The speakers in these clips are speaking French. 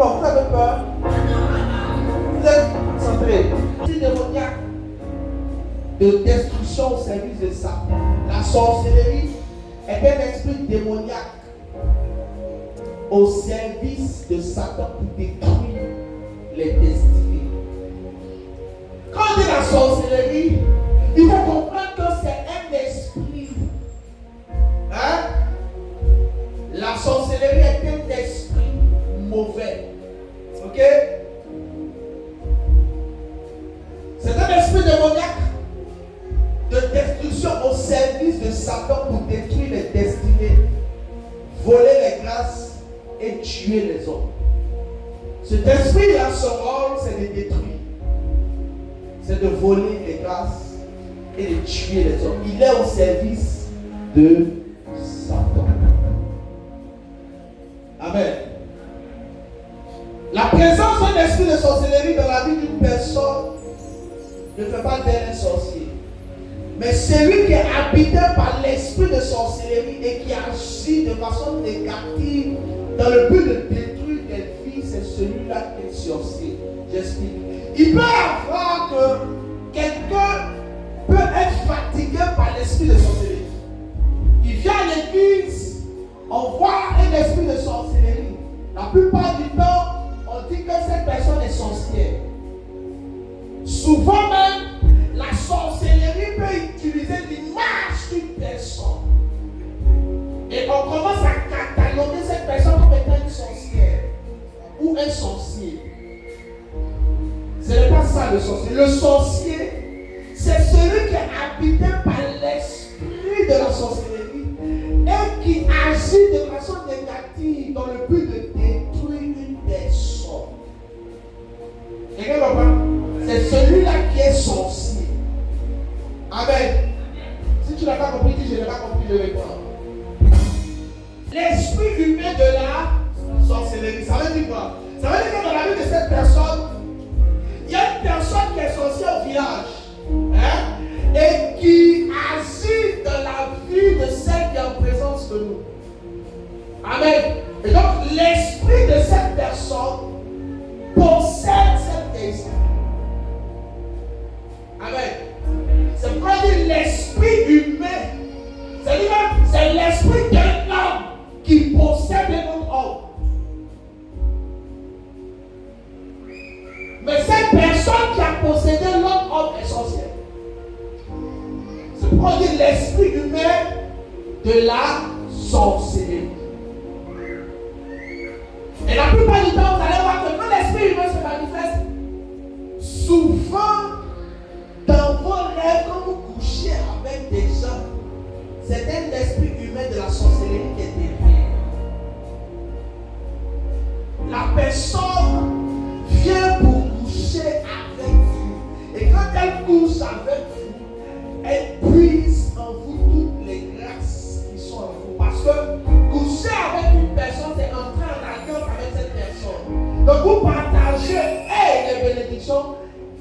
Oh, vous avez peur? Vous êtes concentrés. C'est démoniaque de destruction au service de Satan. La sorcellerie est un esprit démoniaque au service de Satan pour détruire les destinées. Quand on dit la sorcellerie, il faut comprendre que c'est un esprit. Hein? La sorcellerie est un esprit mauvais. Ok? C'est un esprit démoniaque de destruction au service de Satan pour détruire les destinées, voler les grâces et tuer les hommes. Cet esprit-là, son rôle, c'est de détruire. C'est de voler les grâces et de tuer les hommes. Il est au service de Satan. Amen. La présence d'un esprit de sorcellerie dans la vie d'une personne ne fait pas d'elle un sorcier. Mais celui qui est habité par l'esprit de sorcellerie et qui agit de façon négative dans le but de détruire des vies, c'est celui-là qui est sorcier. J'explique. Il peut avoir que quelqu'un peut être fatigué par l'esprit de sorcellerie. Il vient à l'église, on voit un esprit de sorcellerie. La plupart du temps, on dit que cette personne est sorcière. Souvent même, la sorcellerie peut utiliser l'image d'une personne. Et on commence à cataloguer cette personne comme étant une sorcière ou un sorcier. Ce n'est pas ça le sorcier. Le sorcier, c'est celui qui est habité par l'esprit de la sorcellerie et qui agit de façon négative dans le but de détruire une personne. Quelqu'un comprend? C'est celui-là qui est sorcier. Amen. Si tu n'as pas compris, dis je n'ai pas compris, je réponds. L'esprit humain de la sorcellerie, ça veut dire quoi? Ça veut dire que dans la vie de cette personne, il y a une personne qui est sorcière au village, hein, et qui agit dans la vie de celle qui est en présence de nous. Amen. Et donc l'esprit de cette personne possède cet esprit. Amen. C'est pourquoi il dit l'esprit humain. C'est-à-dire c'est l'esprit d'un homme qui possède un autre homme. Mais cette personne qui a possédé l'autre homme est sorcière. C'est pourquoi il dit l'esprit humain de la sorcellerie. Et la plupart du temps, vous allez voir que quand l'esprit humain se manifeste, souvent dans vos rêves, quand vous couchez avec des gens, c'est un esprit humain de la sorcellerie qui est dévié. La personne vient pour coucher avec vous. Et quand elle couche avec vous, elle puise en vous toutes les grâces qui sont en vous. Parce que coucher avec une personne, c'est entrer en alliance avec cette personne. Donc vous partagez et les bénédictions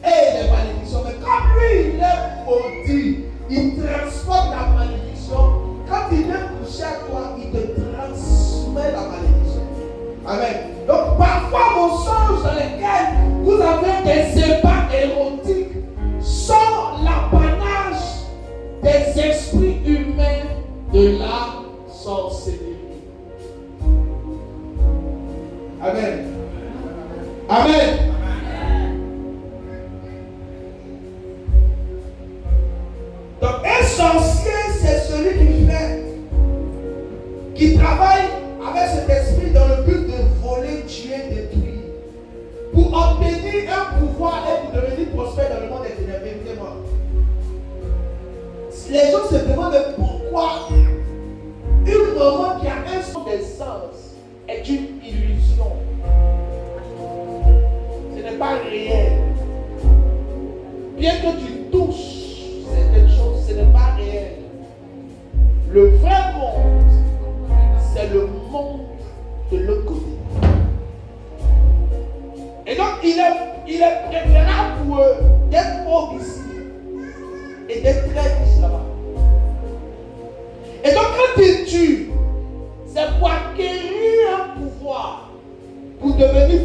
et les malédictions. Mais comme lui, il est maudit, il transporte la malédiction. Quand il vient coucher à toi, il te transmet la malédiction. Amen. Donc parfois vos songes dans lesquels vous avez des ébats érotiques sont l'apanage des esprits humains de la sorcellerie. Amen. Amen. Donc un sorcier, c'est celui qui travaille avec cet esprit dans le but de voler, tuer, détruire, pour obtenir un pouvoir et pour devenir prospère dans le monde des ténèbres. Écoutez-moi. Les gens se demandent pourquoi une maman qui a un son des sens est une illusion. Ce n'est pas réel. Bien que tu touches certaines choses, ce n'est pas réel. Le vrai monde, c'est le monde de l'autre côté. Et donc, il est préférable pour eux d'être pauvres ici et d'être très riches là-bas. Et donc, quand ils tuent, c'est pour acquérir un pouvoir, pour devenir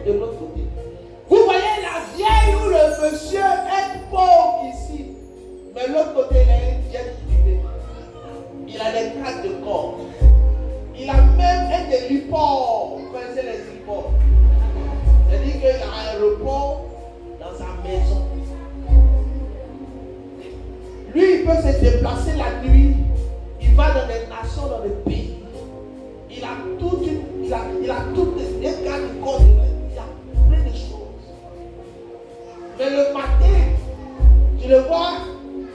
de l'autre côté. Vous voyez la vieille ou le monsieur est pauvre ici. Mais l'autre côté, il a une jet privée. Il a des cartes de corps. Il a même un des liports. Vous connaissez les liports? C'est-à-dire qu'il a un aéroport dans sa maison. Lui, il peut se déplacer la nuit. Il va dans des nations, dans des pays. Il a toutes les cartes de corps. Il a plein de choses. Mais le matin, tu le vois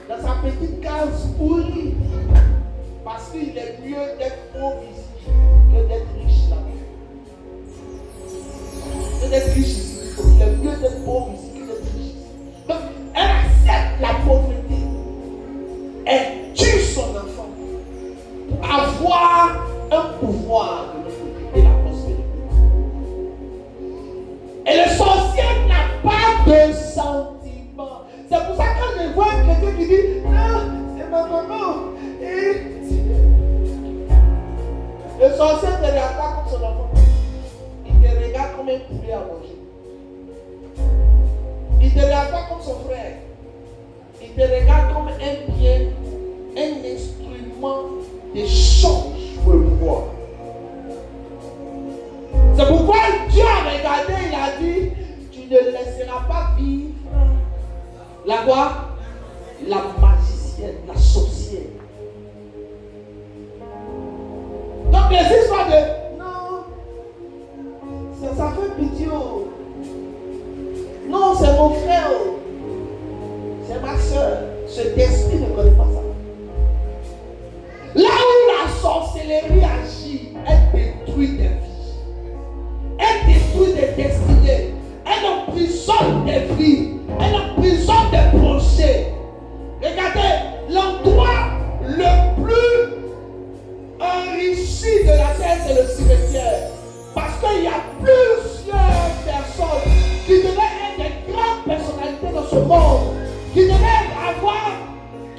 dans sa petite case pourrie. Parce qu'il est mieux d'être pauvre ici que d'être riche là-bas. Que d'être riche ici. Il est mieux d'être pauvre ici que d'être riche ici. Donc, elle accepte la pauvreté. Elle tue son enfant pour avoir un pouvoir de l'autre côté et la prospérité. Et le sorcier n'a pas de sentiment. C'est pour ça que quand je vois un chrétien qui dit non, c'est ma maman. Et le sorcier ne te regarde pas comme son enfant. Il te regarde comme un poulet à manger. Il ne te regarde pas comme son frère. Il te regarde comme un bien, un instrument d'échange pour le pouvoir. C'est pourquoi Dieu a regardé, il a dit, tu ne laisseras pas vivre la quoi? La magicienne, la sorcière. Donc les histoires de non, ça fait pitié. Non, c'est mon frère. C'est ma soeur. Ce destin ne connaît pas ça. Là où la sorcellerie agit, elle détruit des vies. Elle détruit des destinées. Elle emprisonne des vies. Elle emprisonne des projets. Regardez, l'endroit le plus enrichi de la terre, c'est le cimetière. Parce qu'il y a plusieurs personnes qui devaient être des grandes personnalités dans ce monde, qui devaient avoir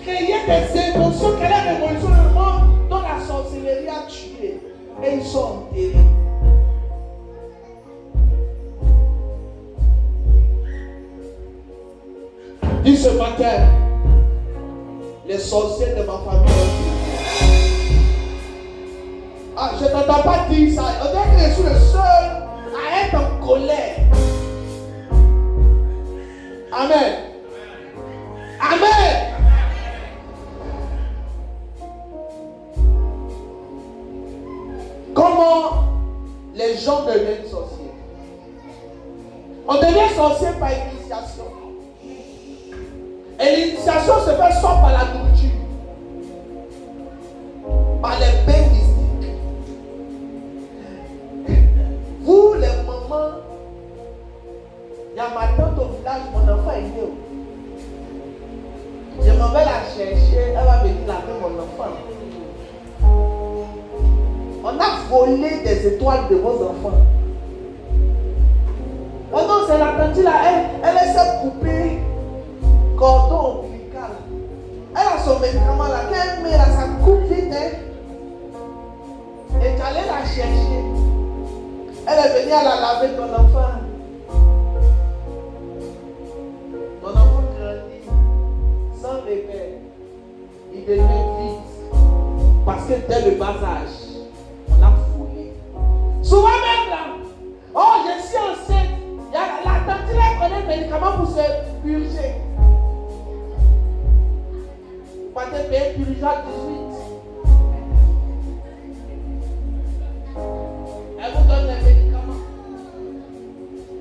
créé des émotions, quelle est l'évolution du monde dont la sorcellerie a tué. Et ils sont enterrés. Dis ce matin, les sorciers de ma famille. Ah, je ne t'entends pas dire ça. On dirait que je suis le seul à être en colère. Amen. Amen. Comment les gens deviennent sorciers? On devient sorcier par initiation. Et l'initiation se fait soit par la nourriture, par les bains mystiques. Vous, les mamans, il y a ma tante au village, mon enfant est né. Je m'en vais la chercher, elle va venir laver mon enfant. On a volé des étoiles de vos enfants. Oh non, c'est la tante là, elle essaie de couper cordon ombilical. Elle a son médicament là, quand elle met là, ça coupe vite. Et tu allais la chercher. Elle est venue à la laver ton enfant. Ton enfant grandit sans repère. Il devient vite. Parce que dès le bas âge, on a foulé. Souvent même là, oh je suis enceinte. La tante là connaît le médicament pour se purger. Pas de payer purgeant 18. Elle vous donne les médicaments.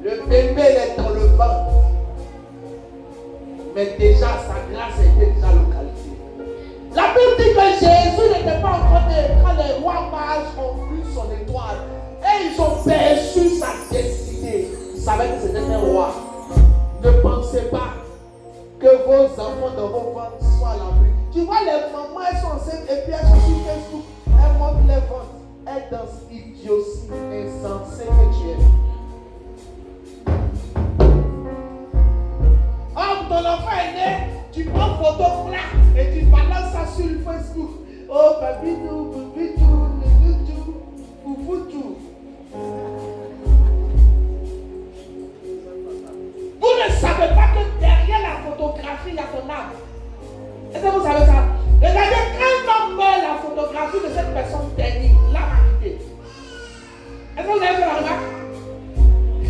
Le bébé est dans le ventre. Mais déjà, sa grâce était déjà localisée. La Bible dit que Jésus n'était pas encore né quand les rois mages ont vu son étoile. Et ils ont perçu sa destinée. Ils savaient que c'était un roi. Ne pensez pas que vos enfants dans vos ventres soient à l'abri. Tu vois, les mamans, elles sont enceintes et puis elles sont sur Facebook. Elles montrent les ventres. Elles dansent idiotie, insensée que tu es. Oh, ton enfant est né, tu prends photo plat et tu balances ça sur le Facebook. Oh, babidou, babidou, babidou, foufoutou.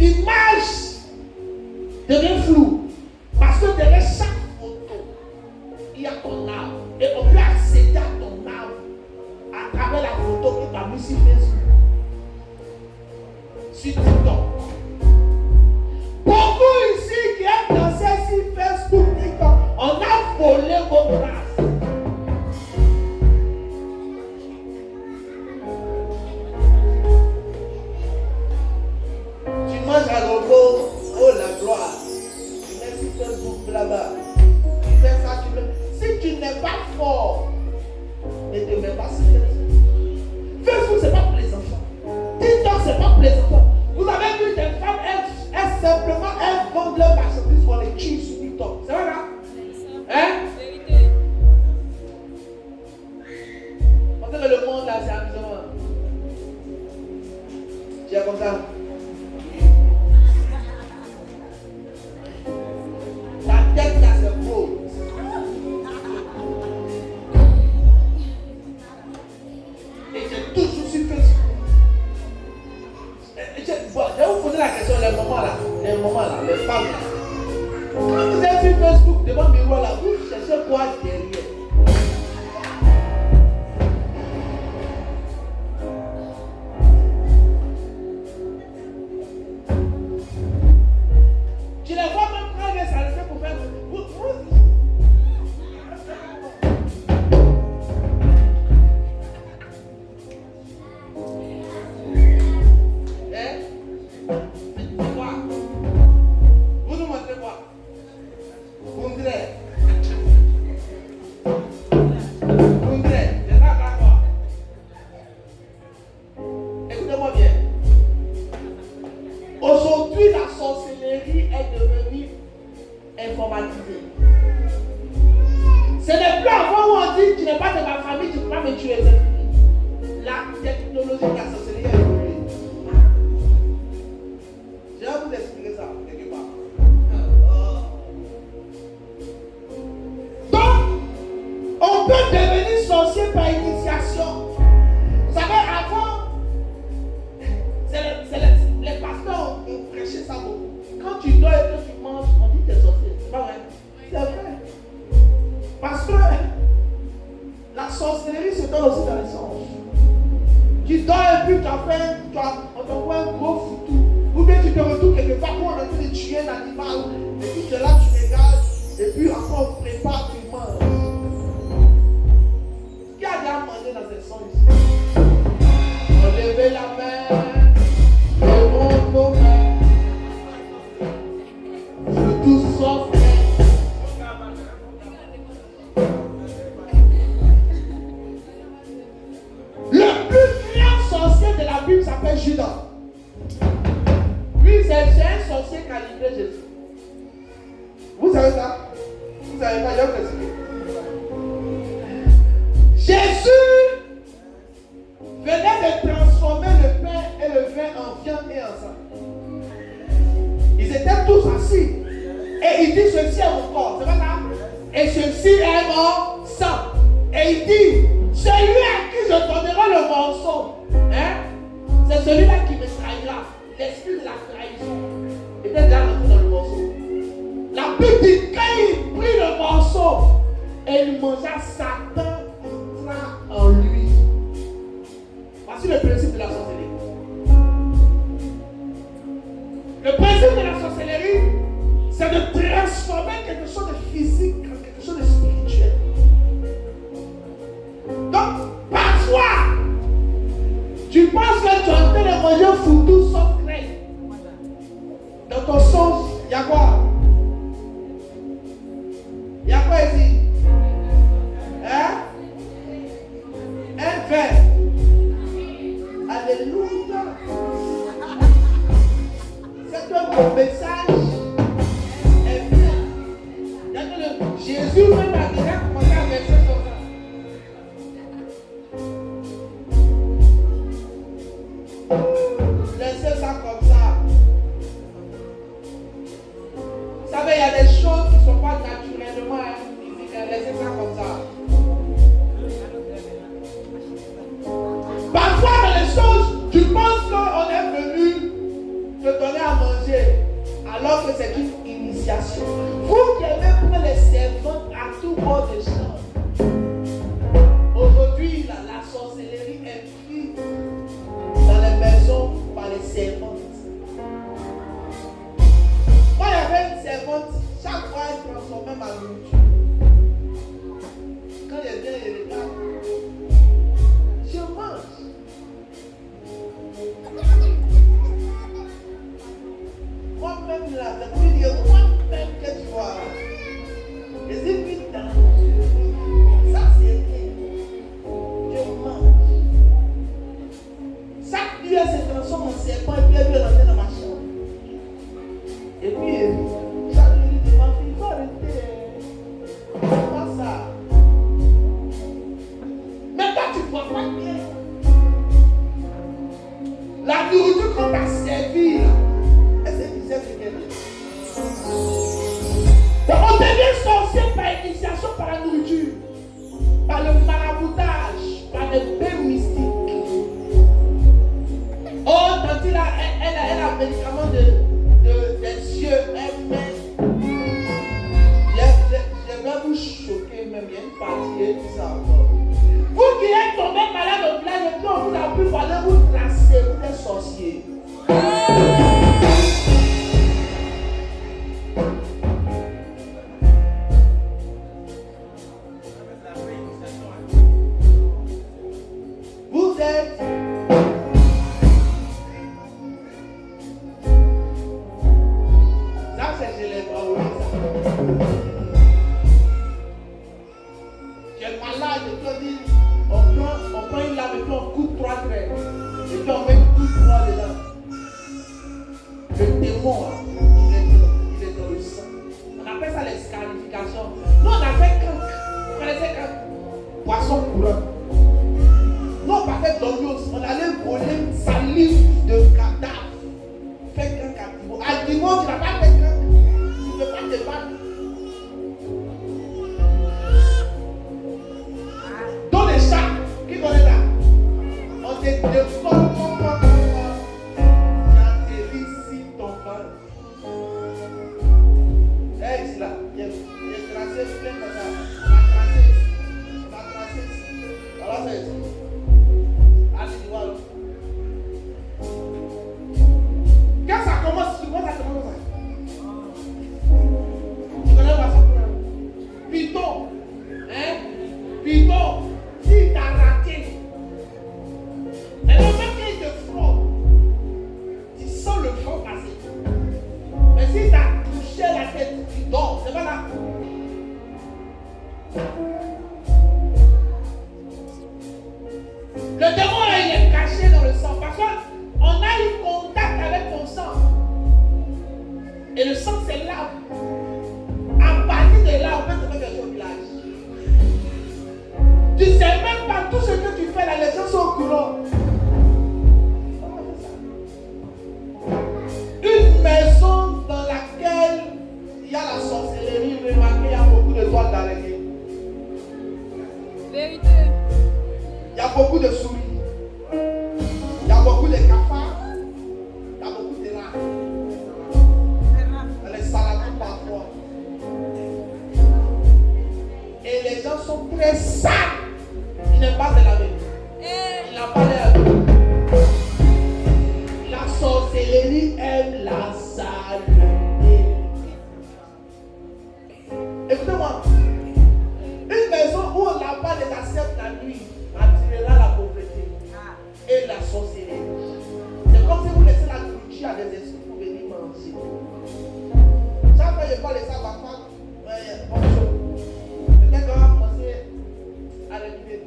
l'image devient floue. Parce que derrière chaque photo, il y a ton âme. Et on peut accéder à ton âme à travers la photo que tu as mise sur Facebook, sur TikTok. Beaucoup ici qui aiment danser sur Facebook, TikTok, on a volé vos grâces. Tu manges à l'eau, oh la gloire. Tu mets sur Facebook là-bas. Tu fais ça, tu mets. Si tu n'es pas fort, ne te mets pas sur Facebook. Facebook, c'est pas pour les enfants. TikTok, c'est pas pour les enfants. Vous avez vu des femmes, elles simplement, elles vendent leur marchandises pour les tuer sur TikTok. C'est vrai là? Hein? Parce que le monde là, c'est amusant. Tu es comme ça. Ta tête là, c'est beau. Et j'ai toujours su Facebook. Je vais vous poser la question, les moments là, les femmes là. Quand vous êtes sur Facebook devant le miroir là, vous cherchez quoi derrière? Tu les vois même quand ils s'arrêtent pour faire. Vous nous montrez quoi? Vous me direz. Vous me direz. C'est ça d'accord. Écoutez-moi bien. Aujourd'hui, la sorcellerie est devenue informatisée. Ce n'est plus avant où on dit tu n'es pas de ma famille, tu ne peux pas me tuer. La technologie de la sorcellerie est évoluée. Je vais vous expliquer ça quelque part. Donc, on peut devenir sorcier par initiation. Vous savez, avant, les pasteurs ont prêché ça beaucoup. Quand tu dors et que tu manges, on dit que tu es sorcier. C'est pas vrai? C'est vrai. Parce que la sorcellerie se donne aussi dans les songes. Tu dors et puis on t'envoie un gros foutu. Ou bien tu te retrouves quelque part où on est en train de tuer un animal. Et puis tu es là, tu regardes. Et puis après on prépare, tu manges. Qui a déjà mangé dans ces sons ici? On levait la main. Levons nos mains. Je tout sauf. Le plus grand sorcier de la Bible s'appelle Judas. Lui, c'est un sorcier qui a livré Jésus. Vous savez ça? Vous savez pas, je vais vous expliquer. Jésus venait de transformer le pain et le vin en viande et en sang. Ils étaient tous assis. Et il dit ceci est mon corps. C'est pas ça? Et ceci est mon sang. Et il dit, celui à qui je donnerai le morceau, c'est celui-là qui me trahira. L'esprit de la trahison était déjà rentré dans le morceau. La Bible dit quand il prit le morceau et il mangea, Satan entra en lui. Voici le principe de la sorcellerie. Le principe de la sorcellerie, c'est de transformer quelque chose de physique en quelque chose de spirituel. Donc, parfois, tu penses que tu es en train de manger un foutu sauf grain. Dans ton sens, il y a quoi? Il y a quoi ici? Hein? Un verre. Alléluia. C'est que mon message est bien. Jésus même a déjà commencé à verser sur ça. Laissez ça comme ça. Vous savez, il y a des choses qui ne sont pas naturellement physiques. Laissez ça comme ça. Parfois, dans les choses, tu penses qu'on est venu te donner à manger. même là, tu peux dire, moi-même que tu vois. Les évidents. Ça, c'est bien. Je mange. Chaque nuit, elle se transforme en serpent et puis elle veut rentrer dans ma chambre. Et puis, chaque nuit, il dit, ma fille, il faut arrêter. C'est pas ça. Mais toi, tu ne vois pas bien. La nourriture qu'on t'a servi, est-ce que tu sais ce qu'elle est? On devient sorcier par initiation, par la nourriture, par le maraboutage, par les bains mystiques. Oh, quand elle a un médicament des yeux, elle met. Je vais vous choquer même, il y a une partie et tout ça encore. Vous qui êtes tombé malade au village et puis on vous a pu parler, vous tracez, vous êtes sorcier. Vous êtes ça, c'est je les vois, oui, ça. Tu es malade et puis on dit, on prend une lame et puis on coupe 3 traits. Et puis on met tout droit dedans. Le démon, il est dans le sang. On appelle ça les scarifications. Nous, on a fait cancre. Vous connaissez cancre? Poisson courant. Nous, on partait d'Omios. On allait voler salive de cadavre. Fait cancre à Dimo. À Dimo, tu n'as pas fait cancre. Tu ne peux pas te battre. Dans les chats, qui connaît ça? On te déforme ton corps. Tu atterris ici ton corps. Hey, c'est là. Il est tracé plein de ça. On va tracer ici. Voilà, c'est ici. Allez, voilà. Quand ça commence, tu vois, ça commence comme ça. Tu connais pas ça? Python. Hein? Python. Si t'as raté, et le même qu'il te frôle, tu sens le front passer. Mais si t'as touché la tête, tu dors. C'est pas là. Le démon là, il est caché dans le sang. Parce qu'on a eu contact avec ton sang. Et le sang, c'est là. À partir de là, on peut te faire quelque chose au village. Tu ne sais même pas tout ce que tu fais là, les gens sont au courant. Une maison dans laquelle il y a la sorcellerie, remarquez, il y a beaucoup de toiles d'araignée. Vérité. Il y a beaucoup de souris. Il y a beaucoup de cafards. Il y a beaucoup de rats. Dans les salades parfois. Et les gens sont très sales. Ils n'aiment pas se laver. Il n'a pas l'air. La sorcellerie aime la saleté. Écoutez-moi. Une maison où on n'a pas les assiettes la nuit attirera la pauvreté et la sorcellerie. C'est comme si vous laissez la nourriture à des esprits pour venir manger. Chaque fois que je parle de ça, ma femme, bonjour. Peut-être qu'on va commencer à réviser.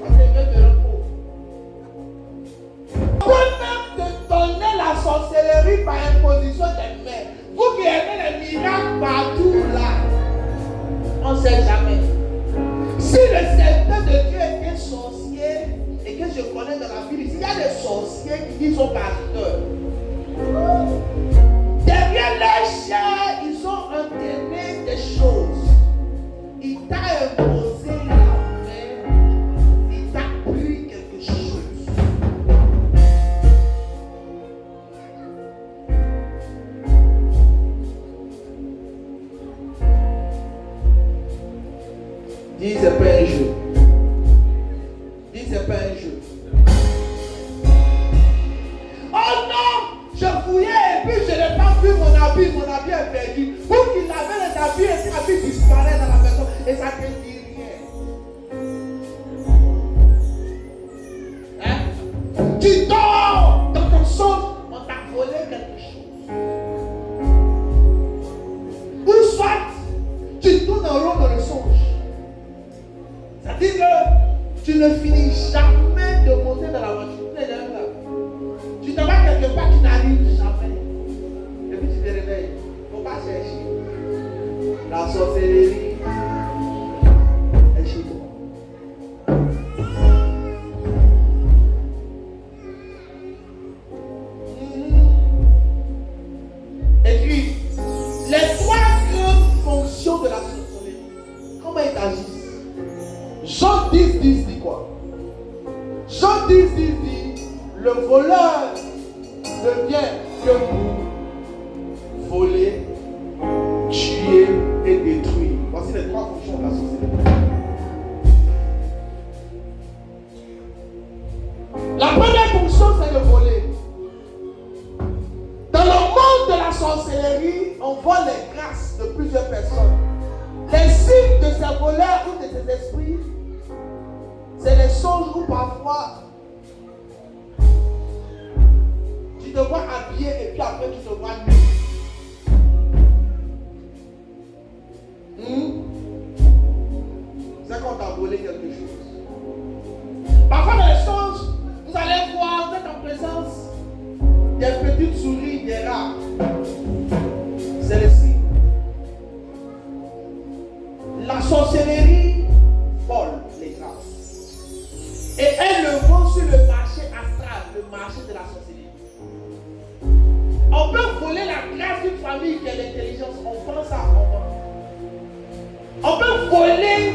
Parce que je veux te repos. On peut même te donner la sorcellerie par imposition des mains. Vous qui aimez les miracles partout là, on ne sait jamais. Si le serviteur de Dieu est sorcier et que je connais dans la Bible, s'il y a des sorciers qui disent au pasteur, derrière leur chair, ils ont entraîné des choses. Il t'a imposé la main, il t'a pris quelque chose. Dis, c'est pas un jeu. Dis, c'est pas un jeu. Oh non! Je fouillais et puis je n'ai pas vu mon habit est perdu. Vous qui lavez les habits et l'habit disparaît dans la maison et ça ne te dit rien. Hein? Tu dors dans ton sommeil, on t'a volé quelque chose. ne finis jamais de monter dans la voiture. Tu t'en vas quelque part, tu n'arrives jamais. Et puis tu te réveilles. Il ne faut pas chercher. La sorcellerie est chez toi. Et puis, les trois grandes fonctions de la sorcellerie, comment ils agissent? Jean 10 dit quoi? Jean 10 dit, le voleur ne vient que pour voler, tuer et détruire. Voici les trois fonctions de la sorcellerie. La première fonction, c'est de voler. Dans le monde de la sorcellerie, on vole les grâces de plusieurs personnes. Les signes de ces voleurs ou de ces esprits, c'est les songes où parfois tu te vois habillé et puis après tu te vois nu. C'est qu'on t'a volé quelque chose. Parfois dans les songes, vous allez voir, vous êtes en présence des petites souris, des rats. C'est le signe. La sorcellerie vole les grâces. Et elle le vend sur le marché astral, le marché de la sorcellerie. On peut voler la grâce d'une famille qui a l'intelligence. On pense à on peut voler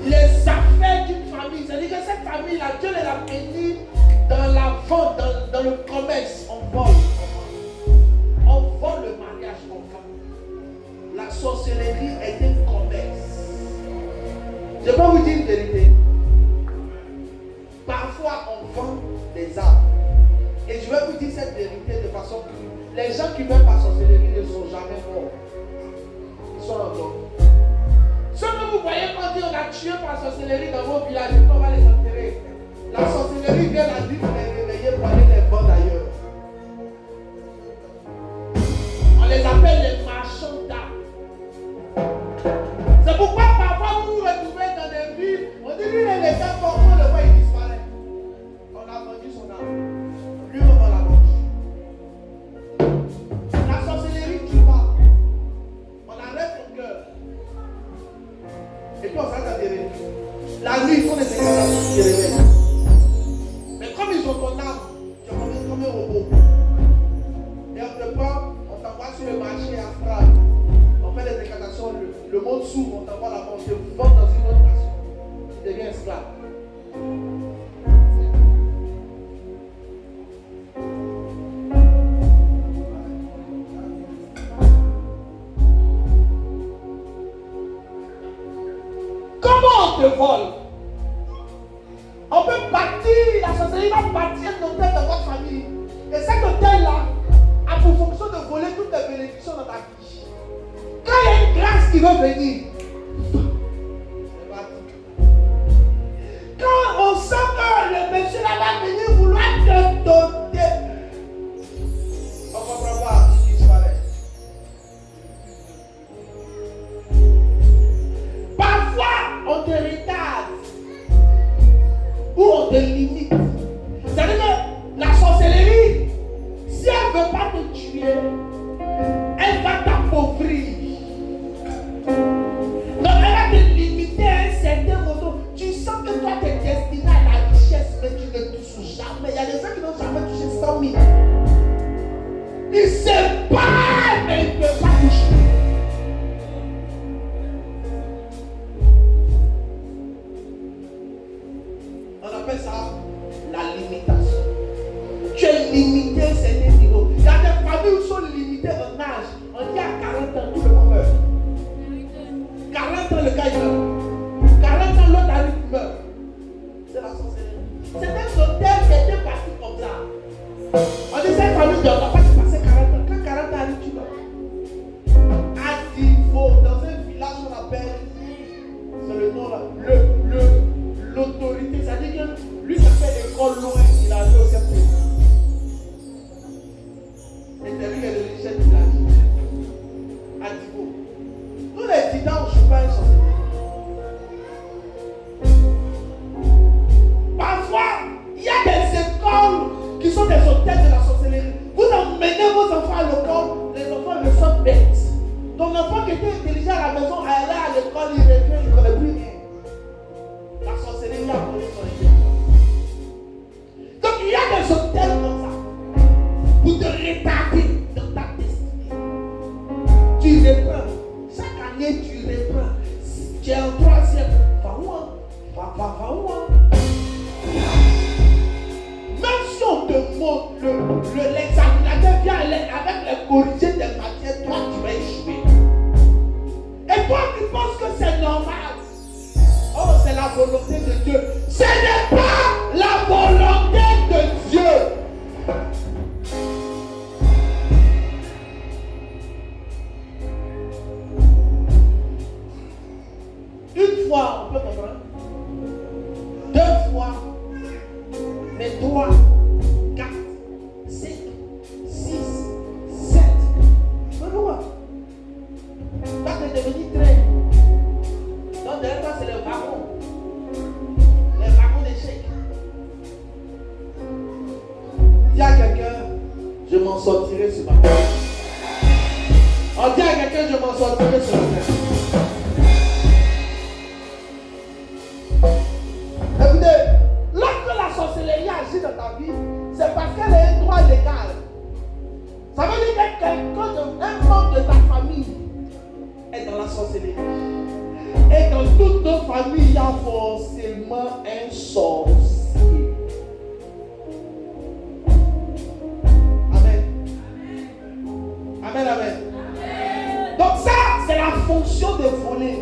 les affaires d'une famille. C'est-à-dire que cette famille-là, Dieu les a bénis dans la vente, dans le commerce. On vole. On vole le mariage. On vole. La sorcellerie est un commerce. Je peux vous dire une vérité. Parfois, on vend des âmes. Et je vais vous dire cette vérité de façon que les gens qui meurent par sorcellerie ne sont jamais morts. Ils sont encore. Ceux que vous voyez quand on a tué par sorcellerie dans vos villages, on va les enterrer. La sorcellerie vient la nuit pour les réveiller pour aller les vendre ailleurs. On les appelle les marchands d'âmes. C'est pourquoi parfois vous vous retrouvez dans des villes, on dit lui il est temps pour on le voit, il disparaît. On a vendu son âme. Lui on va la gauche. La sorcellerie tue pas. On arrête ton cœur. Et puis on s'arrête à dire, la nuit ils font des incantations qui réveillent. Mais comme ils ont ton âme, tu es comme un robot. Et on te prend, on t'envoie sur le marché astral. On fait des incantations, le monde s'ouvre, on t'envoie là-bas, on te vend dans une autre nation. Tu deviens esclave. Comment on te vole? On peut bâtir, la sorcellerie va bâtir un hôtel dans votre famille. Et cet hôtel-là a pour fonction de voler toutes les bénédictions dans ta vie. Quand il y a une grâce qui veut venir, c'est parti. Quand on sent que le monsieur là va venir vouloir te doter, on ne comprend pas, il disparaît. Parfois, on te retarde ou on te limite. C'est-à-dire que la sorcellerie, si elle ne veut pas te tuer, elle va t'appauvrir. Donc elle va te limiter à un certain moment. Tu sens que toi tu es destiné à la richesse, mais tu ne touches jamais. Il y a des gens qui n'ont jamais touché 100 000. Ils se battent, mais ils ne peuvent pas toucher. On appelle ça la limitation. Tu es limité à un certain niveau. Il y a des familles où sont limitées. retardé dans ta destinée. Tu reprends. Chaque année, tu reprends. Tu es en troisième. Va où? Va où? Même si on te montre, l'examinateur vient avec les corrigés des matières, toi tu vas échouer. Et toi tu penses que c'est normal. Oh, c'est la volonté de Dieu. Ce n'est pas la volonté de Dieu. Une fois, on peut comprendre. 2 fois. Mais 3, 4, 5, 6, 7. Pourquoi? Quand tu es devenu très. Donc, derrière toi, c'est le wagon. Les wagons d'échecs. Dis à quelqu'un, je m'en sortirai ce matin. On dit à quelqu'un, je m'en sortirai ce matin. Écoutez, lorsque la sorcellerie agit dans ta vie, c'est parce qu'elle est un droit légal. Ça veut dire que quelqu'un, un membre de ta famille est dans la sorcellerie. Et dans toutes nos familles, il y a forcément un sorcier. Amen. Amen, amen. Donc ça, c'est la fonction de voler.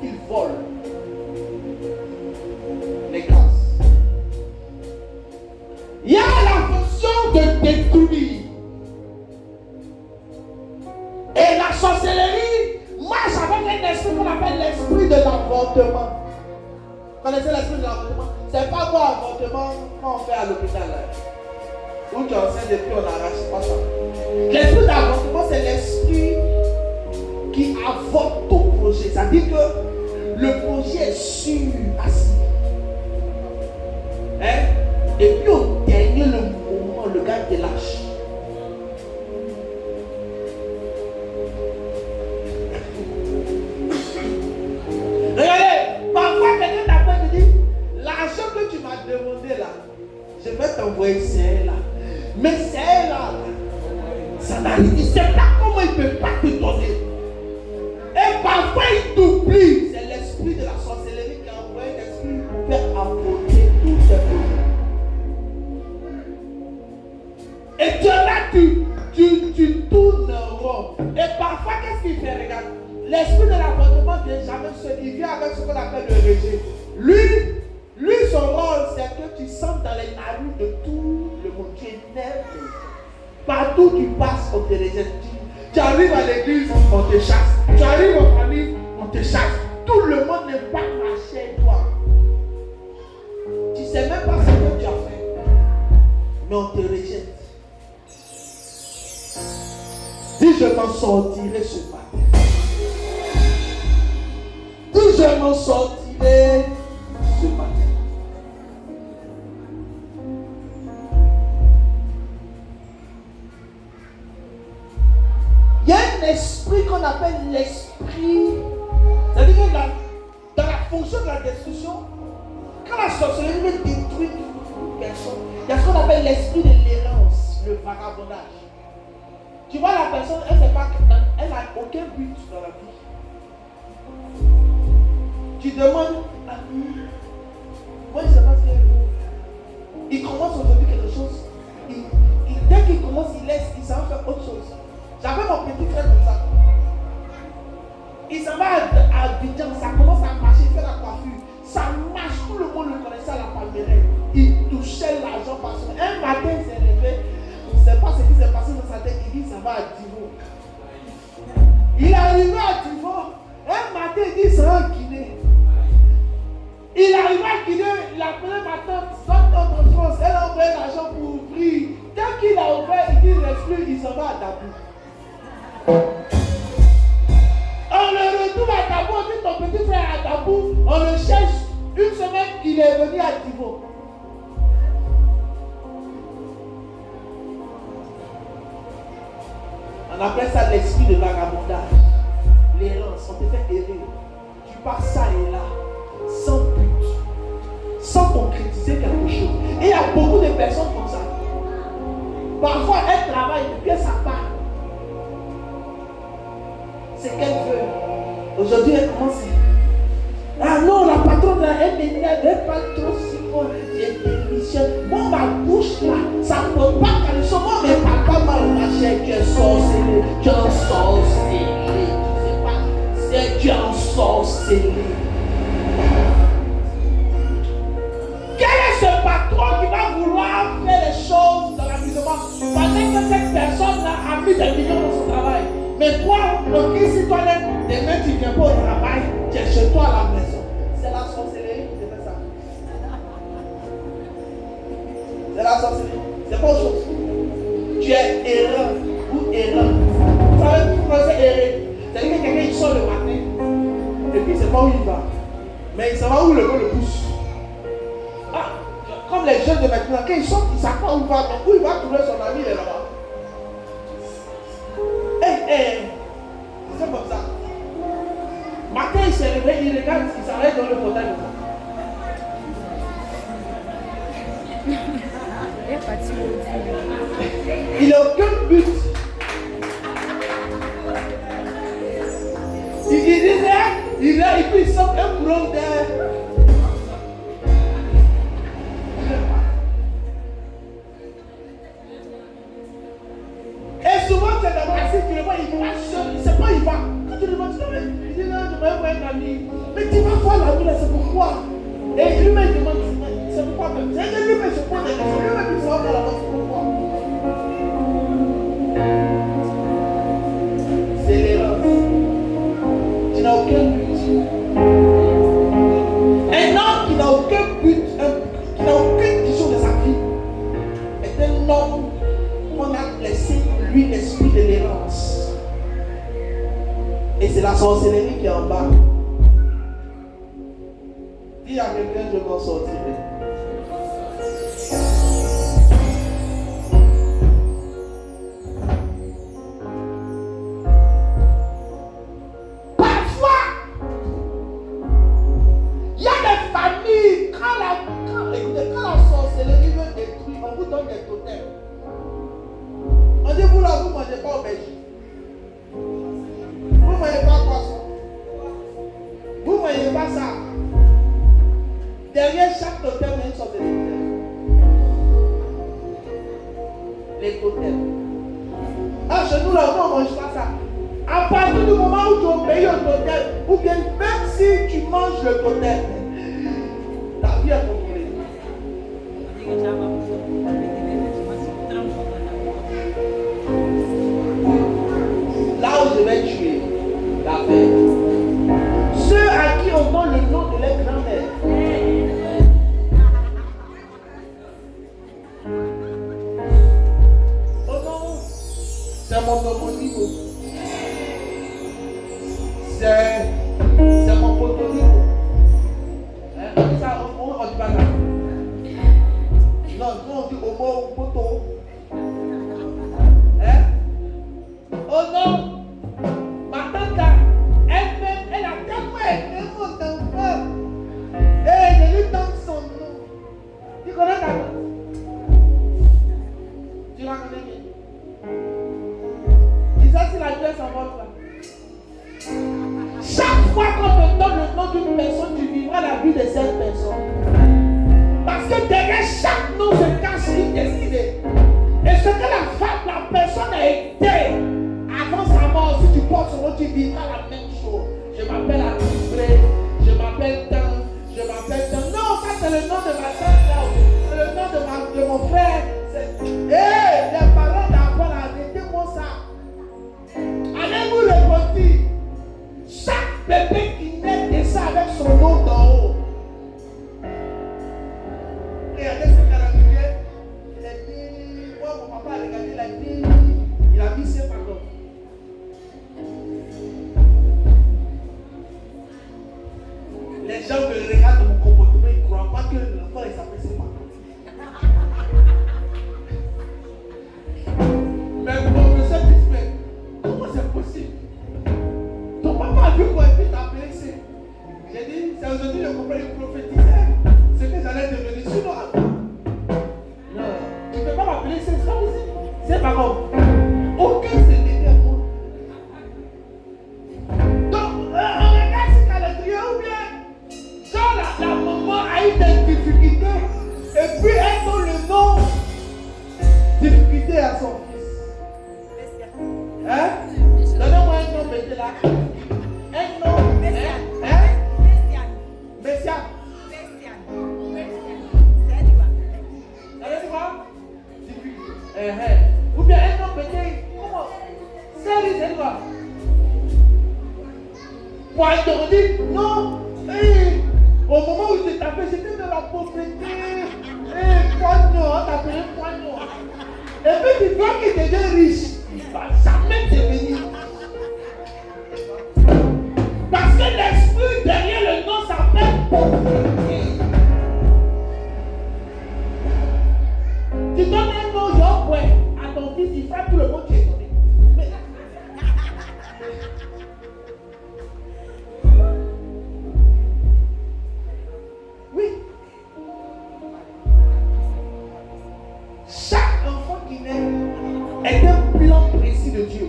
Il vole les grâces. Il y a la fonction de détruire. Et la sorcellerie marche avec un esprit qu'on appelle l'esprit de l'avortement. Vous connaissez l'esprit de l'avortement? C'est pas quoi avortement quand on fait à l'hôpital là. Où tu enseignes et puis on arrache, c'est pas ça. L'esprit d'avortement, c'est l'esprit qui avorte ton projet. Ça dit que le projet est sûr, assis. Hein? Et puis au dernier moment, le gars te lâche. Regardez, parfois quelqu'un t'appelle et dit, l'argent que tu m'as demandé là, je vais t'envoyer celle là. Mais celle-là, ça n'arrive. Il ne sait pas comment il ne peut pas te donner. Et parfois il t'oublie. C'est l'esprit de la sorcellerie qui a envoyé l'esprit pour faire apporter tous ces projets. Et tu es là, tu tournes en rond. Et parfois, qu'est-ce qu'il fait? Regarde, l'esprit de l'avortement vient jamais seul. Il vient avec ce qu'on appelle le rejet. Lui, son rôle, c'est que tu sens dans les narines de tout le monde. Tu énerves. Partout où tu passes, on te rejette. Tu arrives à l'église, on te chasse. Tu arrives en famille, on te chasse. Tout le monde n'est pas marché avec toi. Tu ne sais même pas ce que tu as fait. Mais on te rejette. Dis, je m'en sortirai ce matin. Dis, je m'en sortirai ce matin. Il y a un esprit qu'on appelle l'esprit. C'est-à-dire que dans la fonction de la destruction, quand la sorcellerie veut détruire une personne, il y a ce qu'on appelle l'esprit de l'errance, le vagabondage. Tu vois la personne, elle n'a aucun but dans la vie. Tu demandes à lui, moi je ne sais pas ce qu'il faut. Il commence aujourd'hui quelque chose. Dès qu'il commence, il s'en va faire autre chose. J'avais mon petit frère comme ça. Il s'en va à Abidjan, ça commence à marcher, faire la coiffure. Ça marche, tout le monde le connaissait à la Palmeraie. Il touchait l'argent par son. Un matin, il s'est levé. On ne sait pas ce qui s'est passé dans sa tête. Il dit, ça va à Divo. Il est arrivé à Divo. Un matin, il dit, ça va en Guinée. Il est arrivé à Guinée, il a appelé ma tante, en France. Elle a envoyé l'argent pour ouvrir. Dès qu'il a ouvert, il dit, il reste plus, il s'en va à Dabou. On le retrouve à Dabou, on dit ton petit frère à Dabou, on le cherche. Une semaine, il est venu à Divo. On appelle ça l'esprit de vagabondage. L'errance, on te fait errer. Tu pars ça et là, sans but, sans concrétiser quelque chose. Et il y a beaucoup de personnes comme ça. Parfois, elle travaille, et puis ça part. C'est qu'elle veut. Aujourd'hui, elle commence. Ah non, la patronne, elle m'énerve, elle parle trop si fort. J'ai démissionné. Moi, ma bouche là, ça ne peut pas calmer. Moi, mes papas m'ont lâché. Tu es sorcelé. Tu es un sorcelé. Tu sais pas. C'est tu es un sorcelé. Quel est ce patron qui va vouloir faire les choses dans l'amusement pendant que cette personne-là a mis des millions dans son travail? Mais toi, le Christ citoyen, demain tu ne viens pas au travail, tu es chez toi à la maison. C'est la sorcellerie qui te fait ça. C'est la sorcellerie. C'est pas autre chose. Tu es erreur ou erreur. Vous savez pourquoi c'est erreur? C'est-à-dire que quelqu'un il sort le matin et puis il ne sait pas où il va. Mais il sait pas où le vent le pousse. Ah, comme les jeunes de maintenant, quand ils sortent, ils ne savent pas où il va. Donc où il va trouver son ami, il est là-bas. C'est comme ça. Matin, il se réveille, il regarde, il s'arrête dans le fauteuil. Il n'a aucun but. Il est, et puis il sort un courant d'air. Et souvent, c'est dans la cité, tu le vois, il va seul, il ne sait pas, il va. Quand tu le vois, tu dis, il dit non, je vais voir un ami. Mais tu vas voir l'ami là, c'est pourquoi. Et lui-même demande, c'est pourquoi même. C'est que lui-même se pose des questions, lui-même il sort dans la voix, c'est pourquoi. C'est l'erreur. Tu n'as aucun but. Un homme qui n'a aucun but, qui n'a aucune vision de sa vie, est un homme qu'on a laissé lui l'esprit de l'errance. Et c'est la sorcellerie qui est en bas. Dis à quelqu'un, je m'en sortirai. Parfois, il y a des familles, quand la sorcellerie veut détruire, on vous donne des totems. On dit, vous là, vous ne mangez pas au Belgique. Vous ne mangez pas poisson. Vous ne mangez pas ça. Derrière chaque totem, il y a une sorte de totem. Les totems. Ah, chez nous, là, on ne mange pas ça. À partir du moment où tu obéis au totem, ou bien même si tu manges le totem, ta vie est contrôlée. Là où je vais tuer la paix. Ceux à qui on donne le nom de leur grand-mère. Oh non, c'est mon homonyme. C'est mon prototype. Ça, on dit pas ça. Non, nous on dit homo poto. Oh non, ma tante, elle-même, elle a tellement aimé mon enfant. Et je lui donne son nom. Tu connais ta tante? Tu la connais bien? Dis ça si la Dieu s'envole là. Chaque fois qu'on te donne le nom d'une personne, tu vivras la vie de cette personne. Parce que derrière chaque nom se cache une destinée. Et ce que la personne a été avant sa mort, si tu portes son nom, tu vivras la même chose. Je m'appelle Atimbré, je m'appelle Tan, je m'appelle Tan. Non, ça c'est le nom de ma tante là. C'est le nom de mon frère. Hé, les parents d'avant, arrêtez-moi ça. Allez-vous le redire. Chaque bébé qui naît descend avec son nom d'en haut. Regardez ce calendrier. Il a dit, moi mon papa a regardé, il a dit, il a mis ses pardons. Les gens me regardent de mon comportement, ils ne croient pas que l'enfant il s'appelle ses pardons. parole. Aucun CDD à moi. Donc, on regarde ce calendrier ou bien, genre la maman a eu des difficultés. Et puis elle donne le nom difficulté à son fils. Hein? Donnez-moi un nom, mettez là. Un nom. Hein? Messian. Ça veut dire quoi? Difficulté. Ou bien un nom, mettez. Comment? C'est quoi? Poisson, dit non. Au moment où je t'ai tapé, j'étais dans la pauvreté. Poignon, on t'appelait poignon. Et puis tu vois qu'il devient riche. Il ne va jamais devenir. Parce que l'esprit derrière le nom s'appelle pauvreté. Tu donnes un nom, genre, ouais, à ton fils, il fera tout le monde qui est donné. Mais... Oui. Chaque enfant qui naît est un plan précis de Dieu.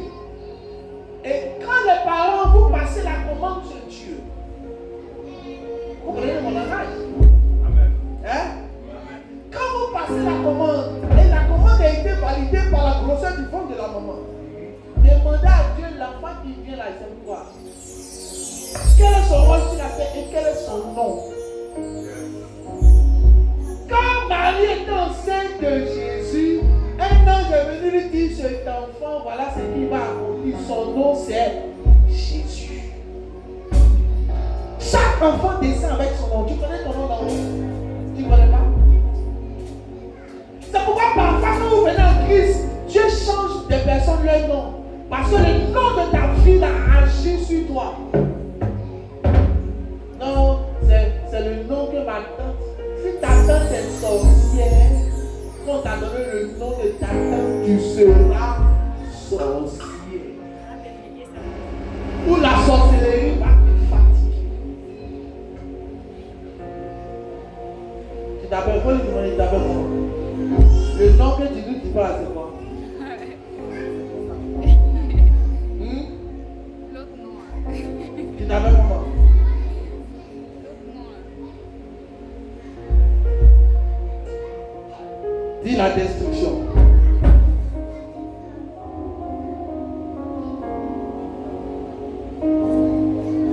Et quand les parents vous passez la commande sur Dieu, vous comprenez mon langage? Amen. Hein? Quand vous passez la commande, et la commande a été validée par la grosseur du ventre de la maman, demandez à Dieu l'enfant qui vient là, il sait quoi? Quel est son rôle sur la terre et quel est son nom? Quand Marie était enceinte de Jésus, un ange est venu lui dire cet enfant, voilà ce qu'il va accomplir. Son nom c'est Jésus. Chaque enfant descend avec son nom. Tu connais ton nom d'enfant? Tu ne connais pas? C'est pourquoi parfois quand vous venez en Christ, Dieu change des personnes leur nom. Parce que le nom de ta fille a agi sur toi. Non, c'est le nom que ma tante. Si ta tante est sorcière, quand on t'a donné le nom de ta tante, tu seras sorcier. Ou la sorcellerie va te fatiguer. Tu t'appelles quoi? Tu t'appelles comment? Le nom que tu dis, tu parles, c'est quoi? L'autre nom. Tu t'appelles comment? Dis la destruction.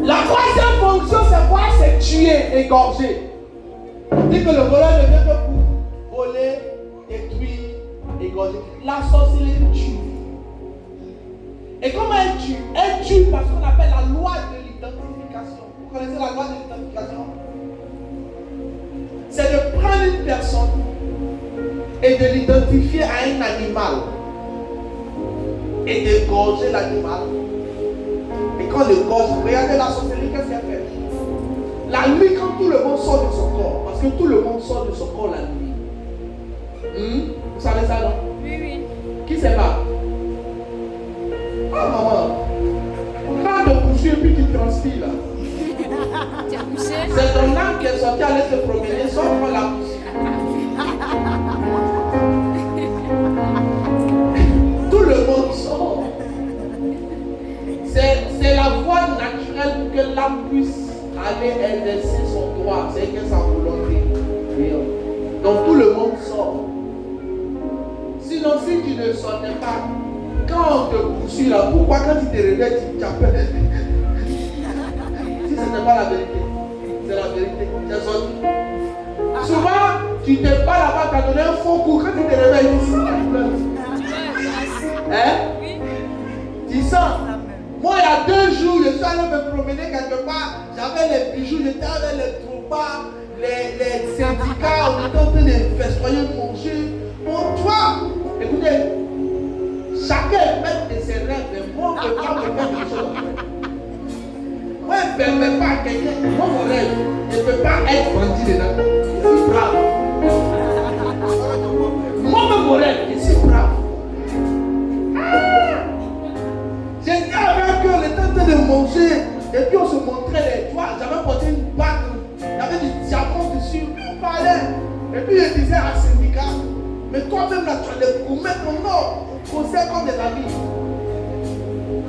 La troisième fonction, c'est quoi? C'est tuer, égorger. On dit que le voleur ne vient que pour voler, détruire, égorger. La sorcellerie tue. Et comment elle tue? Elle tue parce qu'on appelle la loi de l'identification. Vous connaissez la loi de l'identification? C'est de prendre une personne et de l'identifier à un animal et d'égorger l'animal. Et quand le gorge, regardez la sorcellerie, qu'est-ce qu'elle fait? La nuit, quand tout le monde sort de son corps, parce que tout le monde sort de son corps la nuit. Vous savez ça, non? Oui, oui. Qui sait pas? Oh maman, on parle de coucher et puis tu transpires là. Tu as couché? C'est ton âme qui est sorti aller se promener, sauf pour la couche. Tout le monde sort. C'est la voie naturelle pour que l'âme puisse aller exercer son droit. C'est que sa volonté. Donc tout le monde sort. Sinon, si tu ne sortais pas, quand on te poursuit là, pourquoi quand tu te réveilles, tu appelles? Si ce n'est pas la vérité, c'est la vérité. Tu es sorti. Souvent, tu te bats là-bas, tu as donné un faux coup. Quand tu te réveilles, tu pleures. Hein? Oui. Tu sens? Moi, il y a 2 jours, je suis allé me promener quelque part. J'avais les bijoux, j'étais avec les troupas, les syndicats, on était en train de festoyer, manger. Bon, toi, écoutez, chacun est maître de ses rêves, mais moi, je ne peux pas me faire quelque chose en fait. Moi, je ne permets pas à quelqu'un, moi, mon rêve, je ne peux pas être bandit dedans. Je suis brave. Moi-même, mon rêve, je suis brave. J'étais avec eux, on était en train de manger, et puis on se montrait les doigts. J'avais porté une bague, il y avait du diamant dessus, on parlait. Et puis je disais à syndicat, mais toi-même là, tu as des promesses, non, non. considère comme des amis.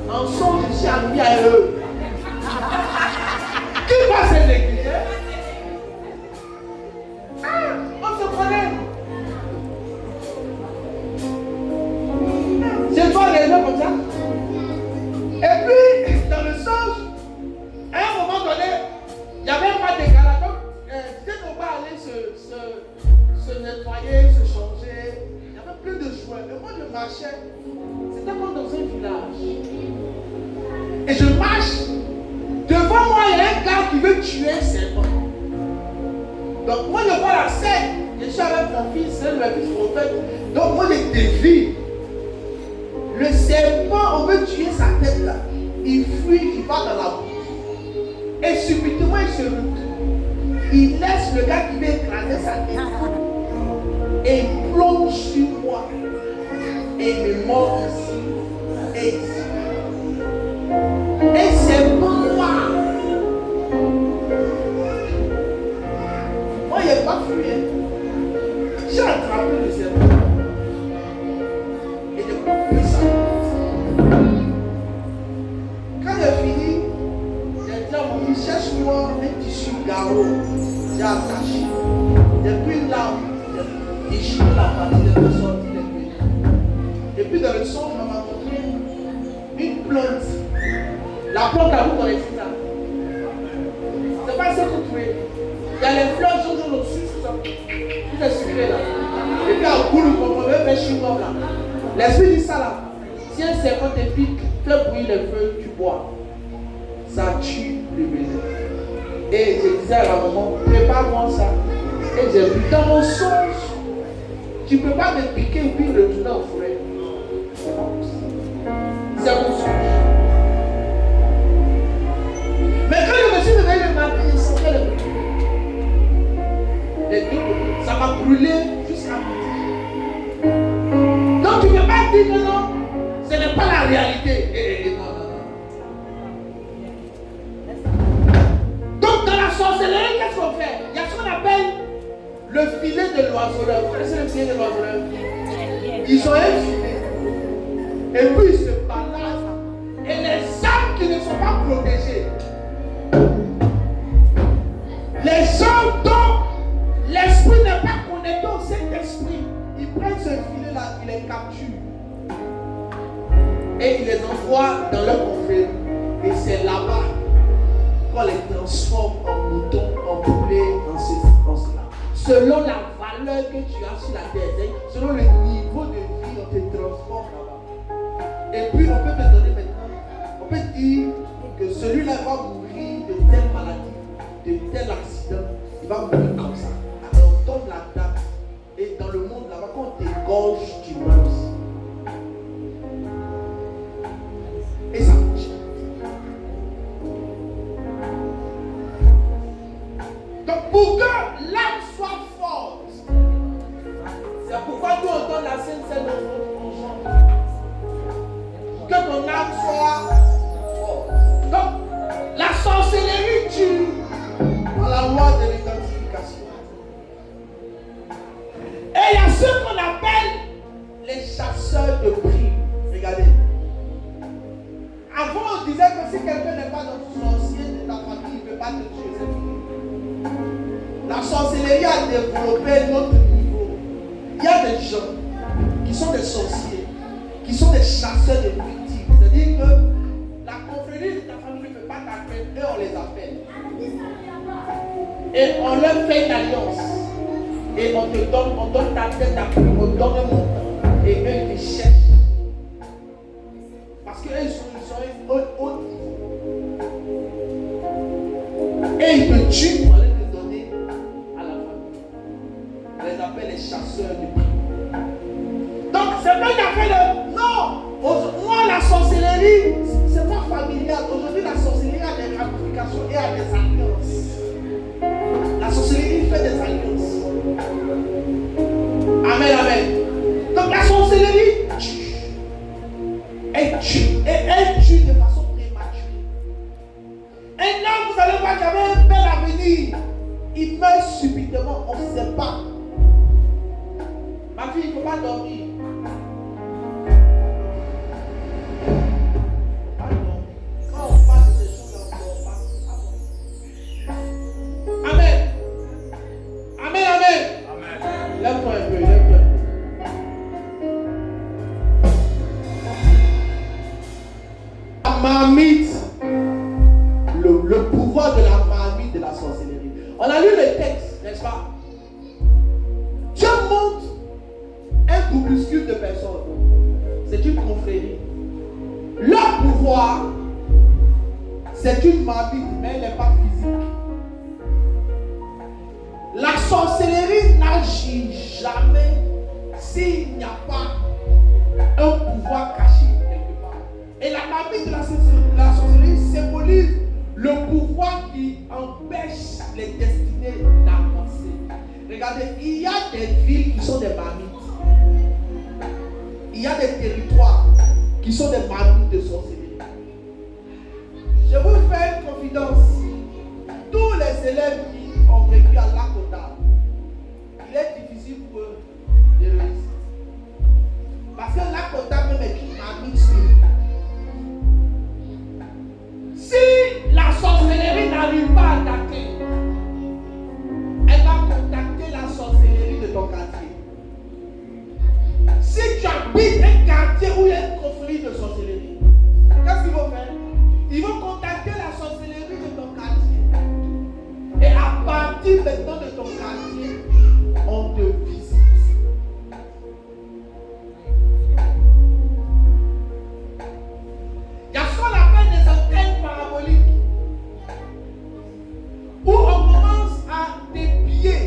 En songe, je suis ami à eux. Qui va se négliger? On se connaît. Je dois les gens comme ça. Et puis, dans le songe, à un moment donné, il n'y avait pas de gala. Donc, dès qu'on va aller se nettoyer, se changer, il y avait plein de joie. Et moi, je marchais. C'était comme dans un village. Et je marche. Devant moi, il y a un gars qui veut tuer un serpent. Donc, moi, je vois la scène. Je suis avec mon fils, c'est le fils prophète. Donc, moi, je dévie. Le serpent, on veut tuer sa tête là. Il fuit, il va dans la bouche. Et subitement, il se retourne. Il laisse le gars qui veut écraser sa tête. Et il plonge sur moi. Et il me mord ici. Et ici. Et c'est moi. Moi, il n'y a pas fui. J'ai attrapé le serpent. Et j'ai coupé ça. Quand j'ai fini, j'ai dit à mon fils, cherche-moi un tissu garrot. J'ai attaché. J'ai pris une lame. J'ai déchiré la partie de sortir les pieds. Et puis dans le songe, on m'a montré une plante. La plante à vous connaissez ça. C'est pas ça que tu es. Il y a les fleurs jaune au-dessus, c'est ça. Tout est sucré là. Et puis à bout, vous comprenez, faire chewing-gum là. L'esprit dit ça là. Si un serpent te pique, fais bouillir le feu, tu bois. Ça tue le bébé. Et je disais à la maman, prépare-moi ça. Et j'ai vu dans mon songe, tu ne peux pas me piquer et puis retourner au forêt. C'est mon songe. Mais quand je me suis réveillé le matin, je sentais le brûlé. Les deux côtés. Ça m'a brûlé jusqu'à midi. Donc tu ne peux pas dire que non, ce n'est pas la réalité. Non. Donc dans la sorcellerie, qu'est-ce qu'on fait? Il y a ce qu'on appelle le filet de l'oiseleur. Vous connaissez le filet de l'oiseleur? Ils ont un filet. Et puis ils se baladent. Et les âmes qui ne sont pas protégées, les gens dont l'esprit n'est pas connecté au Saint-Esprit, ils prennent ce filet-là, ils les capturent. Et ils les envoient dans leur confrérie. Et c'est là-bas qu'on les transforme en moutons, en poulets, en ceci, en cela. Selon la valeur que tu as sur la terre, selon le niveau de vie, on te transforme là-bas. Et puis on peut te donner maintenant, on peut dire que celui-là va mourir de telle maladie, de tel accident, il va mourir comme ça. Alors on donne la date. Et dans le monde là-bas, quand on t'égorge, tu meurs aussi. Et ça marche. Donc pour que l'âme soit forte, c'est pourquoi nous on donne la Sainte Seine on chante. Que ton âme soit forte. Donc la sorcellerie tue à la loi de l'identification. Et il y a ceux qu'on appelle les chasseurs de primes. Regardez. Avant, on disait que si quelqu'un n'est pas dans sorcier de ta famille, il ne peut pas te tuer. C'est fini. La sorcellerie a développé notre niveau. Il y a des gens qui sont des sorciers, qui sont des chasseurs de victimes. C'est-à-dire que la confrérie de ta famille ne peut pas t'appeler, eux on les appelle. Et on leur fait une alliance. Et on donne ta tête à plume, on donne un montant. Et eux ils te cherchent. Parce qu'eux ils sont haut niveau. Et ils te tuent pour aller te donner à la famille. On les appelle les chasseurs de primes. Donc c'est pas une affaire de... Non! Moi la sorcellerie, c'est pas familial. Aujourd'hui la sorcellerie a des ramifications et a des alliances. La sorcellerie fait des alliances. Amen, amen. Donc la sorcellerie tue. Elle tue. Et elle tue de façon prématurée. Et là, vous allez voir qu'il y avait un bel avenir. marmite, le pouvoir de la marmite de la sorcellerie. On a lu le texte, n'est-ce pas? Dieu montre un groupuscule de personnes. C'est une confrérie. Leur pouvoir, c'est une marmite, mais elle n'est pas physique. La sorcellerie n'agit jamais s'il n'y a pas un pouvoir caché quelque part. Et la marmite de la sorcellerie symbolise le pouvoir qui empêche les destinées d'avancer. Regardez, il y a des villes qui sont des marmites. Il y a des territoires qui sont des marmites de sorcellerie. Je vous fais une confidence. Tous les élèves qui ont vécu à Lakota, il est difficile pour eux de réussir. Parce que Lakota même est une marmite spirituelle. Si la sorcellerie n'arrive pas à attaquer, elle va contacter la sorcellerie de ton quartier. Si tu habites un quartier où il y a une conflit de sorcellerie, qu'est-ce qu'ils vont faire? Ils vont contacter la sorcellerie de ton quartier. Et à partir maintenant de ton quartier, on te visite. Il y a ce qu'on appelle des antennes paraboliques. Où on commence à dépier,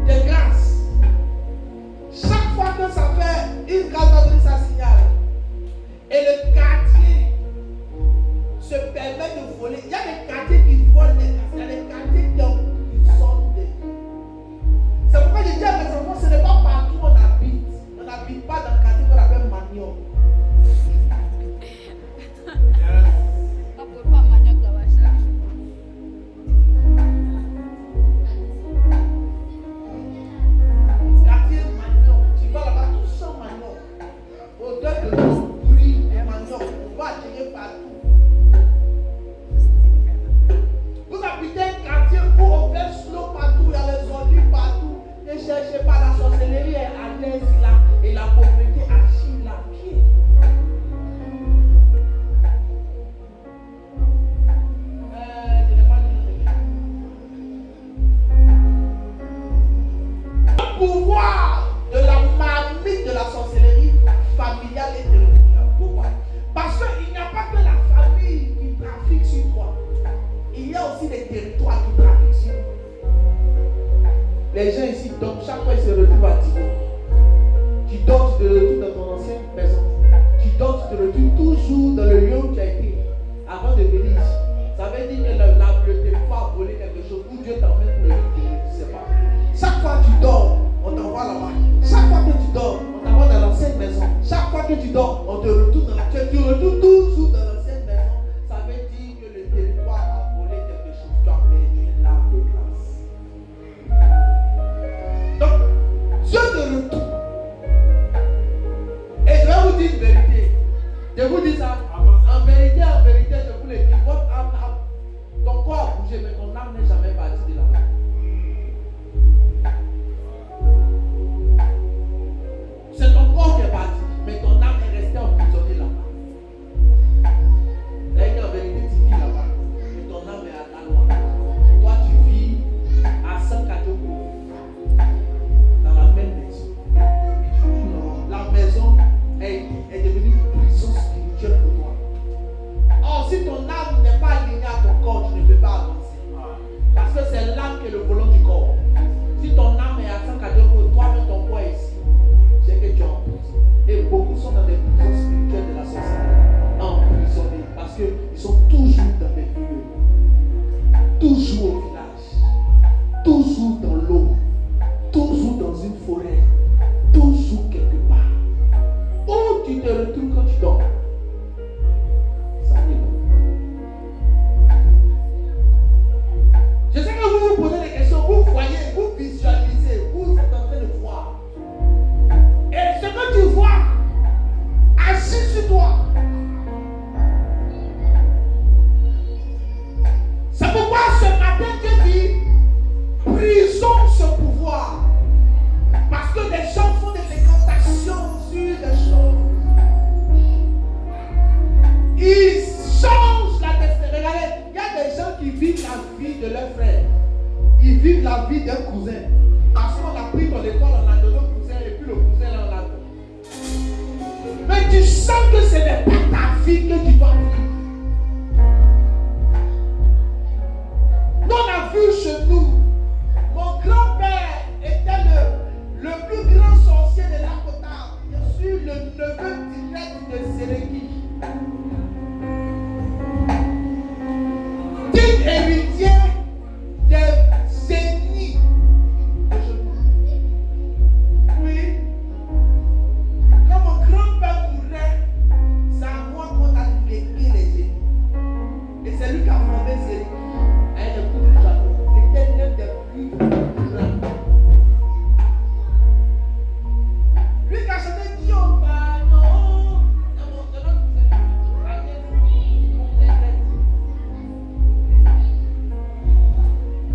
des grâces. Chaque fois que ça fait une grâce d'abri, ça signale. Et le quartier se permet de voler. Il y a des quartiers qui volent des grâces. Il y a des quartiers qui sortent des. C'est pourquoi je dis à mes enfants, ce n'est pas partout où on habite. On n'habite pas dans le quartier qu'on appelle Magnon. Cherchez pas la sorcellerie est à l'aise là et la pauvreté agit là pied. Je n'ai pas dit. Le pouvoir de la marmite de la sorcellerie familiale et territoriale. Pourquoi? Parce qu'il n'y a pas que la famille qui trafique sur toi. Il y a aussi des territoires qui trafiquent sur toi. Les gens ici dorment, chaque fois ils se retrouvent à Divo. Tu dors, tu te retrouves dans ton ancienne maison. Tu dors, tu te retrouves toujours dans le lieu où tu as été avant de venir ici. Ça veut dire que le territoire a volé quelque chose ou Dieu t'emmène pour le vivre, tu ne sais pas. Chaque fois que tu dors, on t'envoie là-bas. Chaque fois que tu dors, on t'envoie dans l'ancienne maison. Chaque fois que tu dors, on te retourne dans la maison. Tu retournes toujours dans l'ancienne maison. Ça veut dire que le territoire a volé quelque chose. Tu as perdu l'âme de grâce. Donc, Dieu te retourne. Et je vais vous dire une vérité. Je vous dis ça. En vérité, je vous le dis. Votre âme, ton corps a bougé, mais ton âme n'est jamais partie de là-bas. C'est ton corps qui est parti, mais ton âme est restée emprisonnée là-bas. C'est-à-dire qu'en vérité, tu vis là-bas, mais ton âme est à la loi. Toi, tu vis à 104 dans la même maison. La maison est devenue une prison spirituelle. sens que ce n'est pas ta vie que tu dois vivre. Nous, on a vu chez nous, mon grand-père était le plus grand sorcier de l'Akota. Je suis le neveu direct de Séréki. Digne héritier des génies. Oui. Quand mon grand-père mourait, c'est à moi qu'on a légué les génies. Et c'est lui qui a fondé Séréki. Avec le coup du Japon. L'éternel des plus grands. Lui qui a chanté Dieu au bagnon.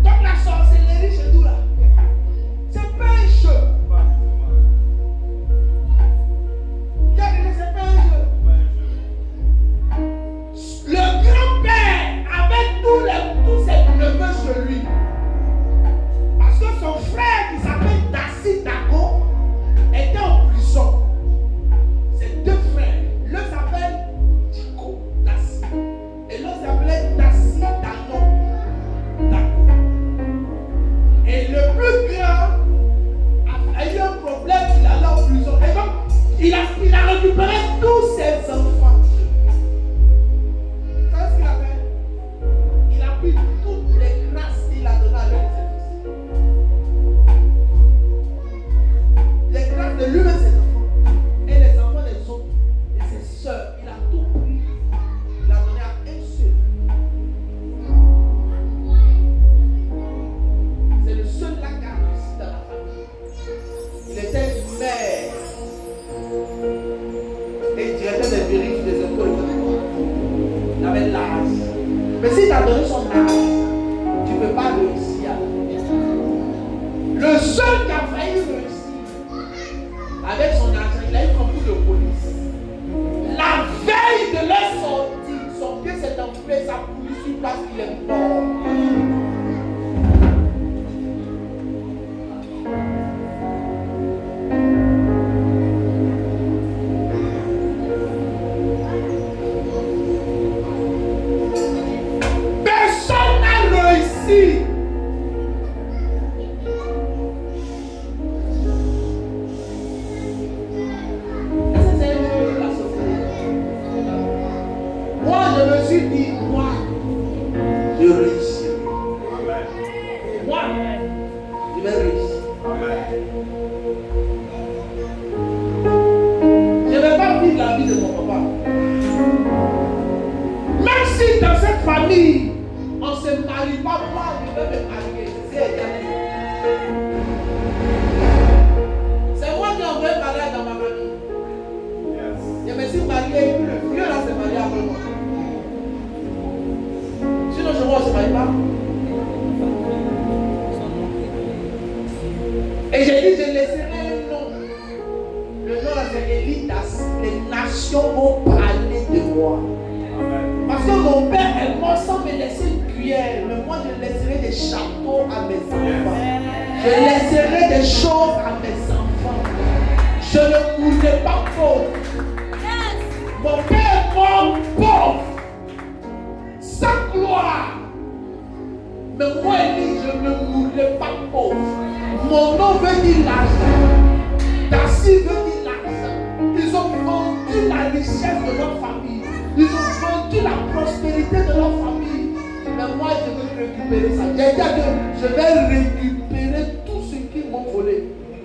Donc la sorcellerie chez nous là, c'est pas un jeu. C'est pas un jeu. Le grand-père avait tous ses neveux chez lui. Parce que son frère qui s'appelle Dassi Dago était en prison. Ses deux frères. L'un s'appelle Diko Dassi. Et l'autre s'appelait Dassi Dano Dago. Et le plus grand a eu un problème, il allait en prison. Et donc, il a récupéré tous ses enfants. Vous savez ce qu'il a fait? Il a pris toutes les grâces qu'il a données à lui et ses fils. Les grâces de lui et ses enfants. Et les enfants des autres. Et ses soeurs. Il a tout pris. Il a donné à un seul. C'est le seul là qui a réussi dans la famille. Il était maire et directeur des vérités des écoles. Il avait l'âge. Mais si tu as donné son âge, tu ne peux pas réussir. Le seul qui a failli réussir avec son argent, il a eu un coup de police. La veille de leur sortie, son pied s'est enflé, sa police sur place, il est mort. Personne n'a réussi. Est-ce que c'est un jeu de la société? Moi, je me suis dit, moi, je réussirai. Moi, je vais réussir. Je ne vais pas vivre la vie de mon papa. Même si dans cette famille, on ne se marie pas, moi, je vais me marier. C'est éternel. C'est moi qui ai envoyé le mariage dans ma famille. Je me suis marié, et puis le vieux là s'est marié après moi. Sinon, chez moi, on ne se marie pas. Et j'ai dit, je laisserai un nom. Le nom là, c'est Elitas. Les nations vont parler de moi. Parce que mon père est mort sans me laisser une cuillère. Mais moi, je laisserai des chapeaux à mes enfants. Je laisserai des choses à mes enfants. Je ne mourrai pas pauvre. Mon père est mort pauvre. Sans gloire. Mais moi, Élie, je ne mourrai pas pauvre. Mon nom veut dire l'argent. Dassi veut dire l'argent. Ils ont vendu la richesse de leur famille. Ils ont vendu la prospérité de leur famille. Mais moi, je veux récupérer ça. J'ai dit que je vais récupérer tout ce qu'ils m'ont volé.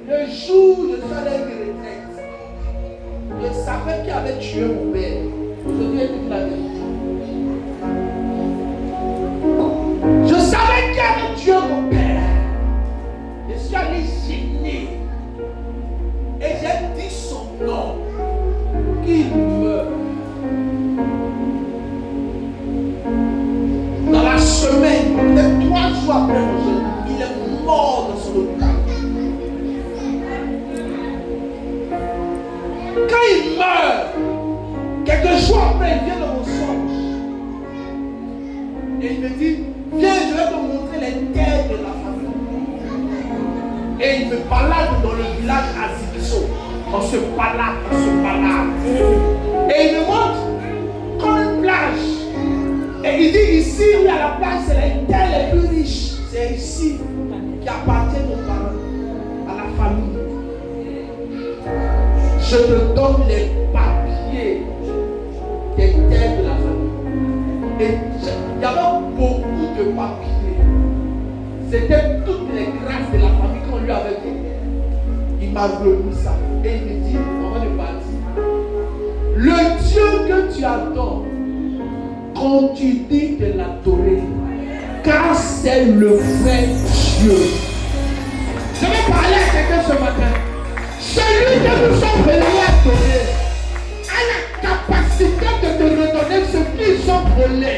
Le jour où je suis allé à une retraite, je savais qui avait tué mon père. Aujourd'hui, il dit la vérité. Je savais qui avait tué mon père. Je suis allé gêner. Et j'ai dit son nom. Qu'il meurt. Dans la semaine, peut-être 3 jours après mon jeûne, il est mort dans son hôpital. Quand il meurt, quelques jours après, il vient dans mon songe. Et il me dit, viens, je vais te montrer les terres de la famille. Et il me balade dans le village à Zibiso. On se balade, on se balade. Et il me montre comme une plage. Et il dit ici, où il y a la plage, c'est les terres les plus riches. C'est ici qui appartient aux parents, à la famille. Je te donne les papiers des terres de la famille. Et il y avait beaucoup de papiers. C'était toutes les grâces de la famille qu'on lui avait données. Il m'a remis ça. Et il me dit, on va le partir. Le Dieu que tu adores, continue de l'adorer. Car c'est le vrai Dieu. Je vais parler à quelqu'un ce matin. Celui que nous sommes venus adorer a la capacité de te redonner ce qu'ils ont volé.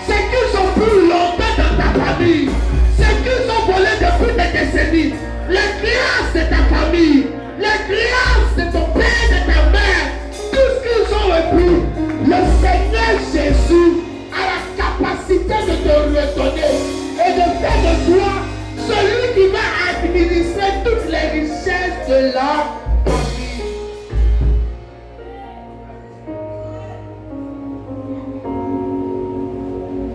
Ce qu'ils ont pris longtemps dans ta famille. Ce qu'ils ont volé depuis des décennies. Les grâces de ta famille. Les grâces de ton père, de ta mère. Tout ce qu'ils ont repris. Le Seigneur Jésus a la capacité de te redonner et de faire de toi celui qui va administrer toutes les richesses de l'homme.